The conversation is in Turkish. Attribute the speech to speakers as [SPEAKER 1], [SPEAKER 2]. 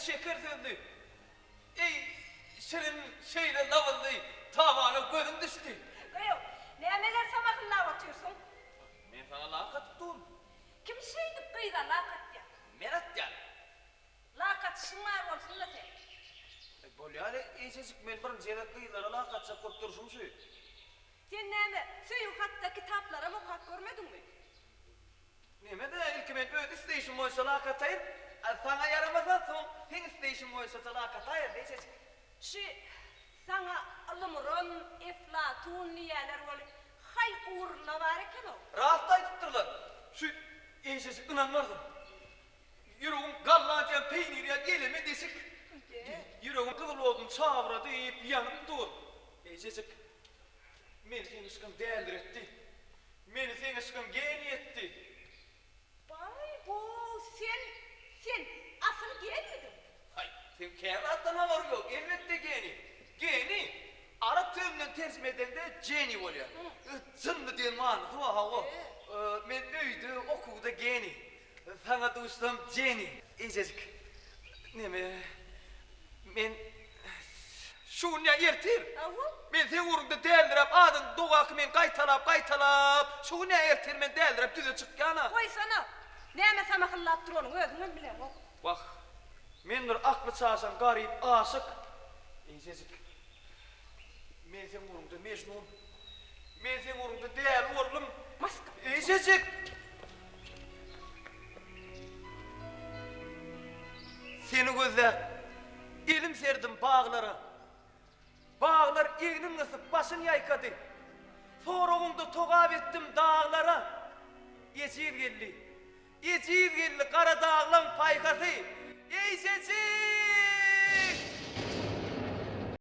[SPEAKER 1] şeker sözlü. Ey senin şeyle lavıllı tavana gözüm düştü.
[SPEAKER 2] Yok, nemeler samakınla atıyorsun?
[SPEAKER 1] Men sana lakat tuttum.
[SPEAKER 2] Kim şeydi kıyda lakat ya?
[SPEAKER 1] Merat ya.
[SPEAKER 2] Lakat şunlar olsun da sen.
[SPEAKER 1] Bolyale iyicecik men bir jelat kıyılara lakatsa kop dursun şu.
[SPEAKER 2] Sen neme, söyün hatta kitaplara mukat görmedin mi?
[SPEAKER 1] Neme de ilk men öd isteyişim oysa lakatayır. Sana yaramazsa son hen isteyişim oysa lakatayır diyecek.
[SPEAKER 2] Sana alımırın, eflatun niyeler böyle hay uğurla var eken o.
[SPEAKER 1] Rahat aytıptırlar. Şu iyicecik inanmazdım. Yüreğim gallancıya peyniriye geleme desek. Yüreğim kızıl oldum çavradı deyip yanıp dur. Ececik, meni sen ışkın değerdir etti. Meni sen ışkın geni etti.
[SPEAKER 2] Vay bu sen asıl gelmedin.
[SPEAKER 1] Hay, sen kevattan havar yok, elbette geni. Geni, Arap tümünden tercih edildi geni oluyor. Zındı diyen manası var hava. Men büyüdü, okudu geni. Sana dostum geni. Ececik, neme, men şunya ertir.
[SPEAKER 2] Ahu?
[SPEAKER 1] Men sen uğrunda değerdirem, adın doğak men kaytalap. Şunya ertir men değerdirem, düze çık yana.
[SPEAKER 2] Koy sana. Neme samakınla attır onu özünün bilen o.
[SPEAKER 1] Bak, men bir aklı çağırsan garip, aşık. Ececik, men sen uğrunda mecnun. Men sen uğrunda değer oğlum.
[SPEAKER 2] Maska.
[SPEAKER 1] Ececik. Seni gözler, elim serdim bağlara. Bağlar eğinin ısıp başın yaykadı. Soruğumda togab ettim dağlara. Yecir gelli kara dağlan paykası. Ey Cecik!